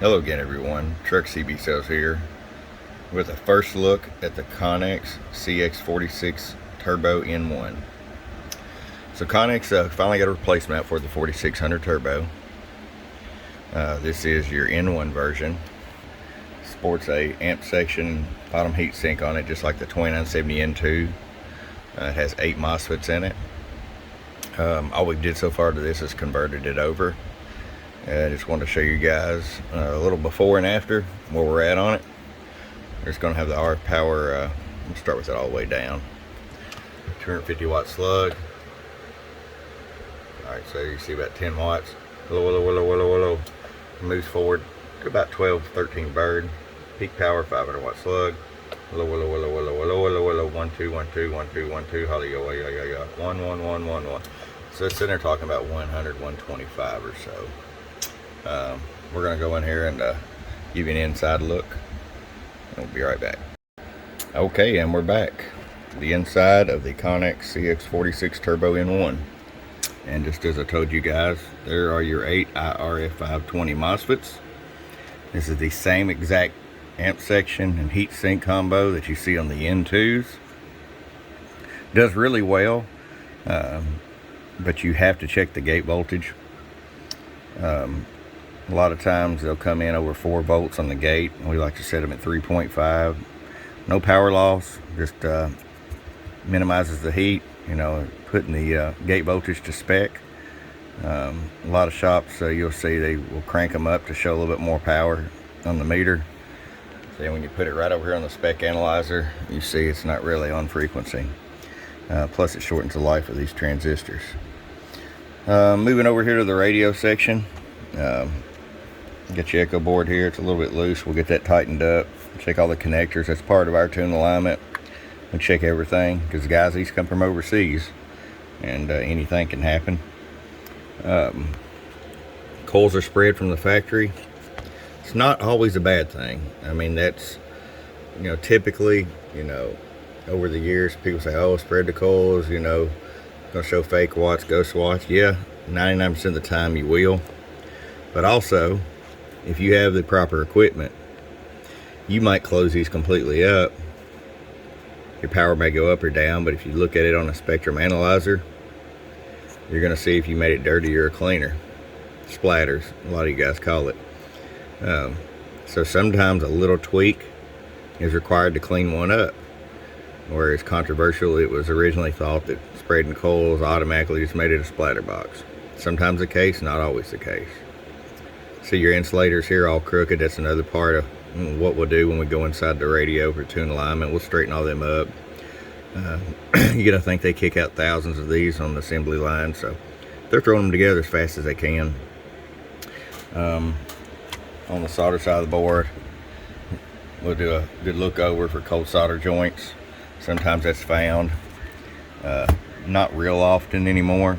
Hello again, everyone. Truck CB Sales here with a first look at the Connex CX46 Turbo N1. So Connex finally got a replacement for the 4600 Turbo. This is your N1 version. Sports a amp section, bottom heat sink on it, just like the 2970 N2. It has 8 MOSFETs in it. All we did so far to this is converted it over. I just wanted to show you guys a little before and after where we're at on it. It's going to have the RF power. Let's start with it all the way down. 250 watt slug. Alright, so you see about 10 watts. Willow. Moves forward to about 12, 13 bird. Peak power 500 watt slug. Willow. 1 2 1 2 1 2 1 2. Hallelujah. 1 1 1 1 1. So it's sitting there talking about 100, 125 or so. We're going to go in here and give you an inside look. We'll be right back. Okay, and we're back. The inside of the Connex CX46 Turbo N1. And just as I told you guys, there are your 8 IRF520 MOSFETs. This is the same exact amp section and heat sink combo that you see on the N2s. Does really well, but you have to check the gate voltage. A lot of times they'll come in over 4 volts on the gate. We like to set them at 3.5. No power loss, just minimizes the heat, putting the gate voltage to spec. A lot of shops, you'll see they will crank them up to show a little bit more power on the meter. So when you put it right over here on the spec analyzer, you see it's not really on frequency. Plus it shortens the life of these transistors. Moving over here to the radio section. Get your echo board here. It's a little bit loose. We'll get that tightened up. Check all the connectors. That's part of our tune alignment. We check everything because guys, these come from overseas and anything can happen. Coils are spread from the factory. It's not always a bad thing. I mean, that's typically over the years people say, oh, spread the coils, gonna show fake watts, ghost watts. Yeah, 99% of the time you will. But also, if you have the proper equipment, you might close these completely up. Your power may go up or down, but if you look at it on a spectrum analyzer, you're going to see if you made it dirtier or cleaner. Splatters, a lot of you guys call it. So sometimes a little tweak is required to clean one up. Whereas controversial, it was originally thought that spreading coils automatically just made it a splatter box. Sometimes the case, not always the case. See your insulators here all crooked. That's another part of what we'll do when we go inside the radio for tune alignment. We'll straighten all them up. You gotta think they kick out thousands of these on the assembly line, so they're throwing them together as fast as they can. On the solder side of the board, we'll do a good look over for cold solder joints. Sometimes that's found, not real often anymore.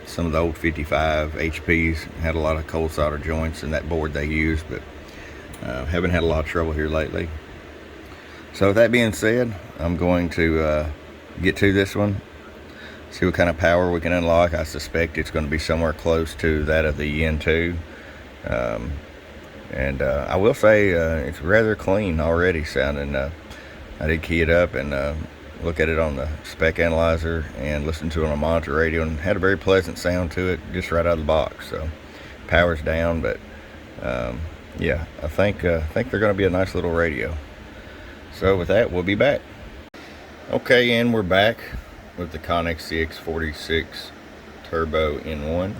Some of the old 55 HPs had a lot of cold solder joints in that board they used, but haven't had a lot of trouble here lately. So with that being said, I'm going to get to this one, see what kind of power we can unlock. I suspect it's going to be somewhere close to that of the N2. And I will say it's rather clean already sounding. I did key it up and look at it on the spec analyzer and listen to it on a monitor radio, and had a very pleasant sound to it just right out of the box. So power's down, but yeah, I think they're going to be a nice little radio. So with that, we'll be back. Okay, and we're back with the Connex CX46 Turbo N1.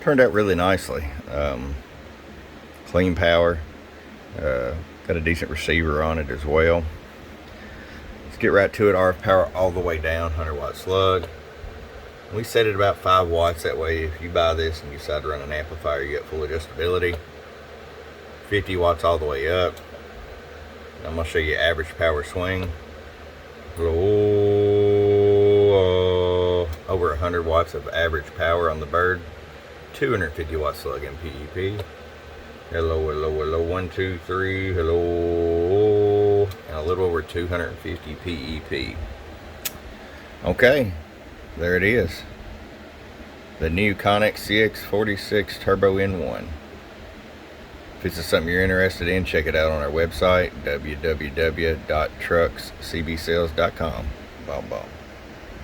Turned out really nicely. Clean power. Got a decent receiver on it as well. Get right to it. RF power all the way down, 100 watt slug. We set it about 5 watts. That way if you buy this and you decide to run an amplifier, you get full adjustability. 50 watts all the way up. I'm going to show you average power swing. Over 100 watts of average power on the bird. 250 watt slug in PEP. Hello, 1 2 3, hello. And a little over 250 PEP. Okay, there it is. The new Connex CX46 Turbo N1. If this is something you're interested in, check it out on our website, www.truckscbsales.com. Bomb bomb.